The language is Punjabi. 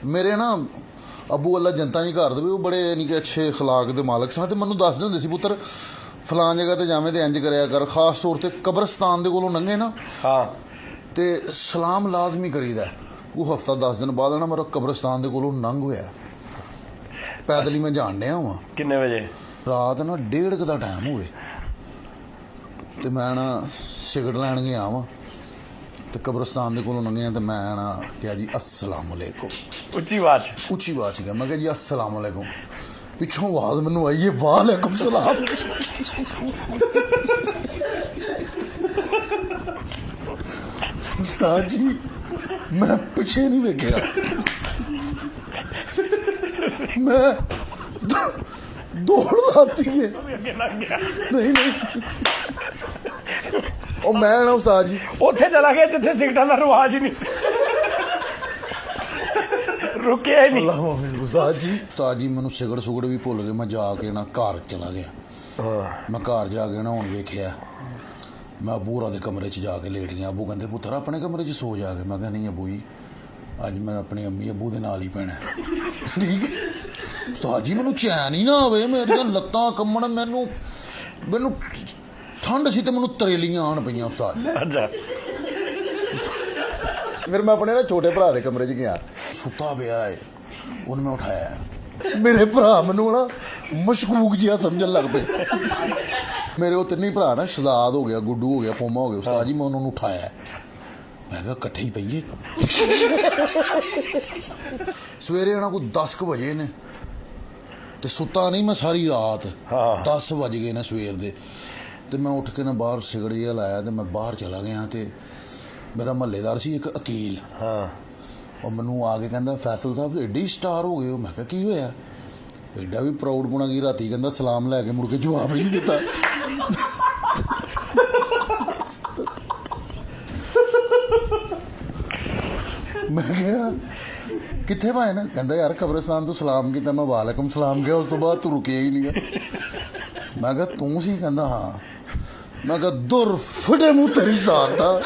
ਮੇਰੇ ਨਾ ਅੱਬੂ ਅੱਲਾ ਜਨਤਾ ਜੀ ਘਰ ਦੇ ਵੀ ਉਹ ਬੜੇ ਯਾਨੀ ਕਿ ਅੱਛੇ ਅਖਲਾਕ ਦੇ ਮਾਲਕ ਸਨ, ਤੇ ਮੈਨੂੰ ਦੱਸਦੇ ਹੁੰਦੇ ਸੀ ਪੁੱਤਰ ਫਲਾਂ ਜਗ੍ਹਾ ਤੇ ਜਾਵੇਂ ਤੇ ਇੰਜ ਕਰਿਆ ਕਰ, ਖਾਸ ਤੌਰ ਤੇ ਕਬਰਸਤਾਨ ਦੇ ਕੋਲੋਂ ਲੰਘੇ ਨਾ ਤੇ ਸਲਾਮ ਲਾਜ਼ਮੀ ਕਰੀਦਾ। ਉਹ ਹਫਤਾ 10 ਦਿਨ ਬਾਅਦ ਨਾ ਮੇਰਾ ਕਬਰਸਤਾਨ ਦੇ ਕੋਲੋਂ ਲੰਘ ਹੋਇਆ, ਪੈਦਲ ਹੀ ਮੈਂ ਜਾਣ ਡਿਆ ਵਾਂ। ਕਿੰਨੇ ਵਜੇ? ਰਾਤ ਨਾ 1:30 ਦਾ ਟਾਈਮ ਹੋਵੇ ਤੇ ਮੈਂ ਨਾ ਸਿਗਰਟ ਲੈਣ ਗਿਆ ਵਾਂ ਤੇ ਕਬਰਸਤਾਨ ਦੇ ਕੋਲੋਂ ਲੰਘਿਆ ਤੇ ਮੈਂ ਨਾ ਕਿਹਾ ਜੀ अस्सलाम वालेकुम, ਉੱਚੀ ਆਵਾਜ਼ ਚ ਗਿਆ। ਮੈਂ ਕਿਹਾ ਜੀ अस्सलाम वालेकुम, ਪਿੱਛੋਂ ਆਵਾਜ਼ ਮੈਨੂੰ ਆਈ ਹੈ ਵਾਲੇकुम सलाम। ਉਸਤਾਦ ਜੀ ਮੈਂ ਪਿੱਛੇ ਨਹੀਂ ਵੇਖਿਆ, ਮੈਂ ਦੌੜ ਲਾਤੀ ਹੈ। ਨਹੀਂ ਉਹ ਮੈਂ ਨਾ ਉਸਤਾਦ ਜੀ ਉੱਥੇ ਚਲਾ ਗਿਆ ਜਿੱਥੇ ਸਿਗਰਟਾਂ ਦਾ ਰਿਵਾਜ ਹੀ ਨਹੀਂ ਸੀ, ਰੁਕਿਆ ਹੀ ਨਹੀਂ। ਉਸਤਾਦ ਜੀ ਮੈਨੂੰ ਸਿਗਰਟ ਸੁਗੜ ਵੀ ਭੁੱਲ ਗਏ। ਮੈਂ ਜਾ ਕੇ ਨਾ ਘਰ ਚਲਾ ਗਿਆ। ਮੈਂ ਘਰ ਜਾ ਕੇ ਨਾ ਹੁਣ ਵੇਖਿਆ, ਮੈਂ ਅੱਬੂ ਹੋਰਾਂ ਦੇ ਕਮਰੇ 'ਚ ਜਾ ਕੇ ਲੇਟ ਗਿਆ। ਅੱਬੂ ਕਹਿੰਦੇ ਪੁੱਤਰ ਆਪਣੇ ਕਮਰੇ 'ਚ ਸੋ ਜਾ ਕੇ। ਮੈਂ ਕਿਹਾ ਨਹੀਂ ਅੱਬੂ ਜੀ, ਅੱਜ ਮੈਂ ਆਪਣੀ ਅੰਮੀ ਅੱਬੂ ਦੇ ਨਾਲ ਹੀ ਪੈਣਾ। ਠੀਕ ਹੈ ਉਸਤਾਦ ਜੀ, ਮੈਨੂੰ ਚੈਨ ਹੀ ਨਾ ਆਵੇ, ਮੇਰੀਆਂ ਲੱਤਾਂ ਕੰਮਣ, ਮੈਨੂੰ ਠੰਡ ਸੀ ਤੇ ਮੈਨੂੰ ਤਰੇਲੀਆਂ ਆਉਣ ਪਈਆਂ ਉਸਤਾਦ। ਫਿਰ ਮੈਂ ਆਪਣੇ ਨਾ ਛੋਟੇ ਭਰਾ ਦੇ ਕਮਰੇ 'ਚ ਗਿਆ, ਸੁੱਤਾ ਪਿਆ ਏ, ਉਹਨੂੰ ਮੈਂ ਉਠਾਇਆ। ਮੇਰੇ ਭਰਾ ਮੈਨੂੰ ਨਾ ਮਸ਼ਕੂਕ ਜਿਹਾ ਸਮਝਣ ਲੱਗ ਪਏ। ਮੇਰੇ ਉਹ ਤਿੰਨੇ ਭਰਾ ਨਾ ਸ਼ਹਜ਼ਾਦ ਹੋ ਗਿਆ, ਗੁੱਡੂ ਹੋ ਗਿਆ, ਪੋਮਾ ਹੋ ਗਿਆ। ਉਸਤਾਦ ਜੀ ਮੈਂ ਉਹਨਾਂ ਨੂੰ ਉਠਾਇਆ, ਮੈਂ ਕਿਹਾ ਇਕੱਠੇ ਹੀ ਪਈਏ। ਸਵੇਰੇ ਉਹਨਾਂ ਕੋਈ 10 ਕੁ ਵਜੇ ਨੇ ਤੇ ਸੁੱਤਾ ਨਹੀਂ ਮੈਂ ਸਾਰੀ ਰਾਤ। 10 ਵੱਜ ਗਏ ਨੇ ਸਵੇਰ ਦੇ ਤੇ ਮੈਂ ਉੱਠ ਕੇ ਨਾ ਬਾਹਰ ਸਿਗਰਟ ਜਿਹਾ ਲਾਇਆ ਤੇ ਮੈਂ ਬਾਹਰ ਚਲਾ ਗਿਆ। ਤੇ ਮੇਰਾ ਮਹੱਲੇਦਾਰ ਸੀ ਇੱਕ ਅਕੀਲ, ਉਹ ਮੈਨੂੰ ਆ ਕੇ ਕਹਿੰਦਾ ਫੈਸਲ ਸਾਹਿਬ ਐਡੀ ਸਟਾਰ ਹੋ ਗਏ ਹੋ। ਮੈਂ ਕਿਹਾ ਕੀ ਹੋਇਆ? ਐਡਾ ਵੀ ਪ੍ਰਾਊਡ ਪੁਣਾ ਕੀ, ਰਾਤੀ ਕਹਿੰਦਾ ਸਲਾਮ ਲੈ ਕੇ ਮੁੜ ਕੇ ਜਵਾਬ ਹੀ ਨਹੀਂ ਦਿੱਤਾ। ਮੈਂ ਕਿਹਾ ਕਿੱਥੇ ਭਾਏ ਨਾ? ਕਹਿੰਦਾ ਯਾਰ ਕਬਰਸਤਾਨ ਤੋਂ ਸਲਾਮ ਕੀਤਾ, ਮੈਂ ਵਾਲੇਕੁਮ ਸਲਾਮ ਗਿਆ, ਉਸ ਤੋਂ ਬਾਅਦ ਤੂੰ ਰੁਕਿਆ ਹੀ ਨਹੀਂ। ਮੈਂ ਕਿਹਾ ਤੂੰ ਸੀ? ਕਹਿੰਦਾ ਹਾਂ। ਮੈਂ ਕਿਹਾ ਦੁਰ ਫਟੇ ਮੂੰਹ ਤੇਰੀ ਜ਼ਾਤ ਦਾ।